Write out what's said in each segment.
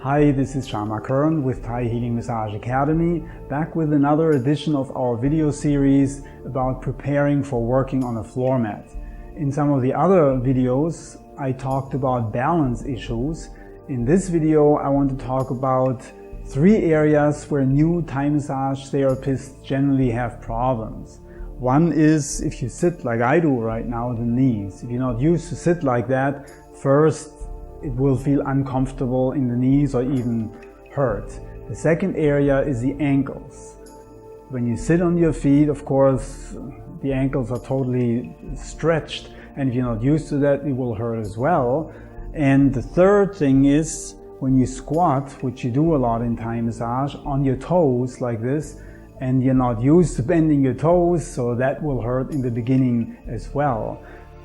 Hi, this is Sharma Kern with Thai Healing Massage Academy, back with another edition of our video series about preparing for working on a floor mat. In some of the other videos, I talked about balance issues. In this video, I want to talk about 3 areas where new Thai massage therapists generally have problems. One is if you sit like I do right now, the knees. If you're not used to sit like that, first it will feel uncomfortable in the knees or even hurt. The second area is the ankles. When you sit on your feet, of course, the ankles are totally stretched, and if you're not used to that, it will hurt as well. And the third thing is when you squat, which you do a lot in Thai massage, on your toes like this, and you're not used to bending your toes, so that will hurt in the beginning as well.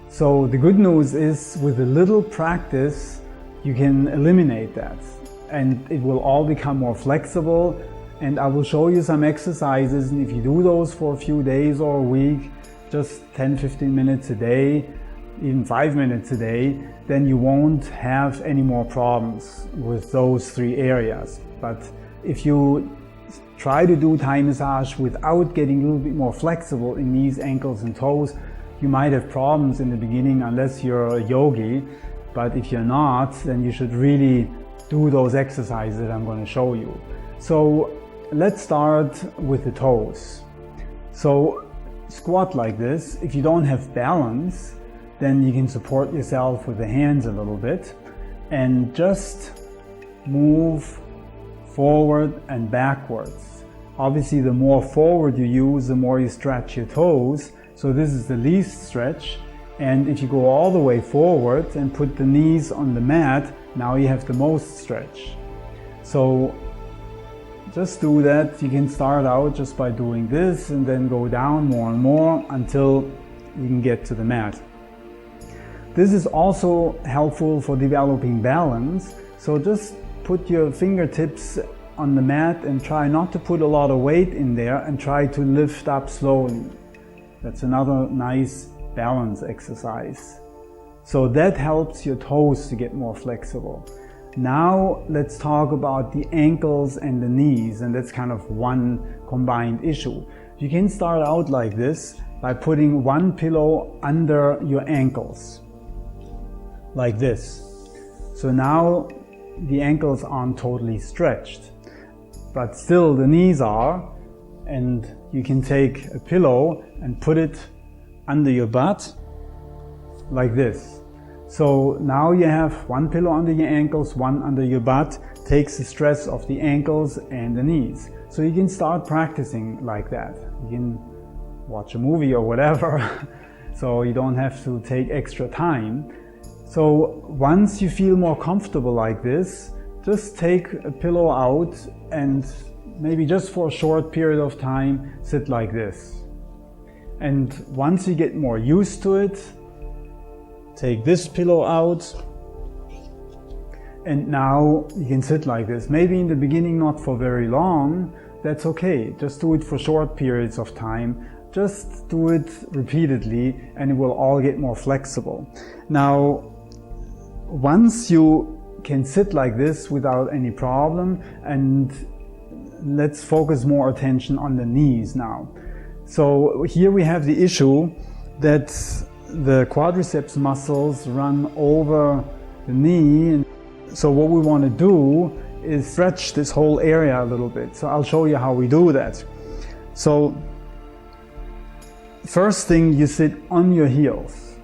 So the good news is, with a little practice, you can eliminate that, and it will all become more flexible. And I will show you some exercises, and if you do those for a few days or a week, just 10-15 minutes a day, even 5 minutes a day, then you won't have any more problems with those 3 areas. But if you try to do Thai massage without getting a little bit more flexible in knees, ankles and toes, you might have problems in the beginning unless you're a yogi. But if you're not, then you should really do those exercises that I'm going to show you. So let's start with the toes. So squat like this. If you don't have balance, then you can support yourself with the hands a little bit and just move forward and backwards. Obviously, the more forward you use, the more you stretch your toes. So this is the least stretch. And if you go all the way forward and put the knees on the mat, now you have the most stretch. So just do that. You can start out just by doing this and then go down more and more until you can get to the mat. This is also helpful for developing balance. So just put your fingertips on the mat and try not to put a lot of weight in there, and try to lift up slowly. That's another nice balance exercise. So that helps your toes to get more flexible. Now let's talk about the ankles and the knees, and that's kind of one combined issue. You can start out like this by putting one pillow under your ankles, like this. So now the ankles aren't totally stretched, but still the knees are, and you can take a pillow and put it under your butt like this. So now you have one pillow under your ankles, one under your butt, takes the stress off the ankles and the knees. So you can start practicing like that. You can watch a movie or whatever, so you don't have to take extra time. So once you feel more comfortable like this, just take a pillow out and maybe just for a short period of time, sit like this. And once you get more used to it, take this pillow out, and now you can sit like this. Maybe in the beginning not for very long, that's okay. Just do it for short periods of time. Just do it repeatedly and it will all get more flexible. Now, once you can sit like this without any problem, and let's focus more attention on the knees now. So here we have the issue that the quadriceps muscles run over the knee. So what we want to do is stretch this whole area a little bit. So I'll show you how we do that. So first thing, you sit on your heels.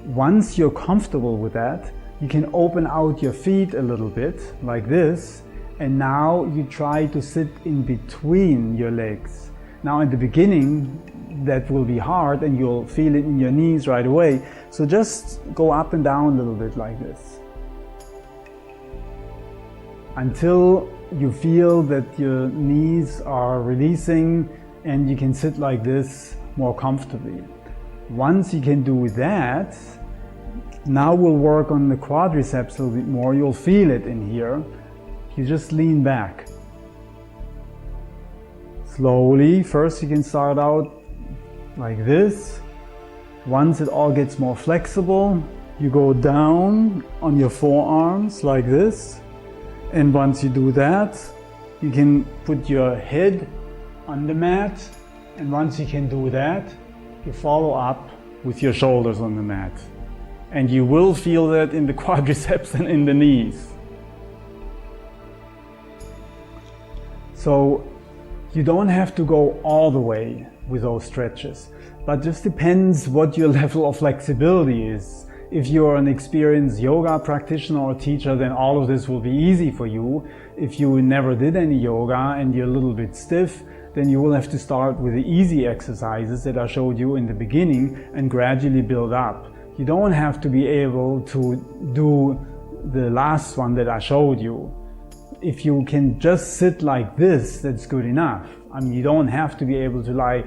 Once you're comfortable with that, you can open out your feet a little bit like this, and now you try to sit in between your legs. Now in the beginning that will be hard and you'll feel it in your knees right away. So just go up and down a little bit like this until you feel that your knees are releasing and you can sit like this more comfortably. Once you can do that, now we'll work on the quadriceps a little bit more. You'll feel it in here. You just lean back. Slowly, first you can start out like this. Once it all gets more flexible, you go down on your forearms like this, And once you do that, you can put your head on the mat, and once you can do that, you follow up with your shoulders on the mat. And you will feel that in the quadriceps and in the knees. So you don't have to go all the way with those stretches, but just depends what your level of flexibility is. If you're an experienced yoga practitioner or teacher, then all of this will be easy for you. If you never did any yoga and you're a little bit stiff, then you will have to start with the easy exercises that I showed you in the beginning and gradually build up. You don't have to be able to do the last one that I showed you. If you can just sit like this, that's good enough. I mean, you don't have to be able to lie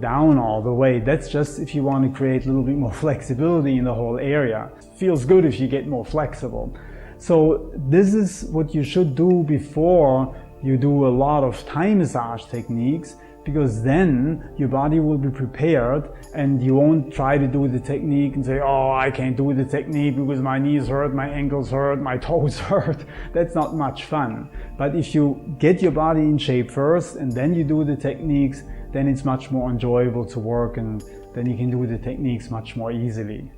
down all the way. That's just if you want to create a little bit more flexibility in the whole area. It feels good if you get more flexible. So this is what you should do before you do a lot of Thai massage techniques, because then your body will be prepared and you won't try to do the technique and say, oh, I can't do the technique because my knees hurt, my ankles hurt, my toes hurt. That's not much fun. But if you get your body in shape first and then you do the techniques, then it's much more enjoyable to work, and then you can do the techniques much more easily.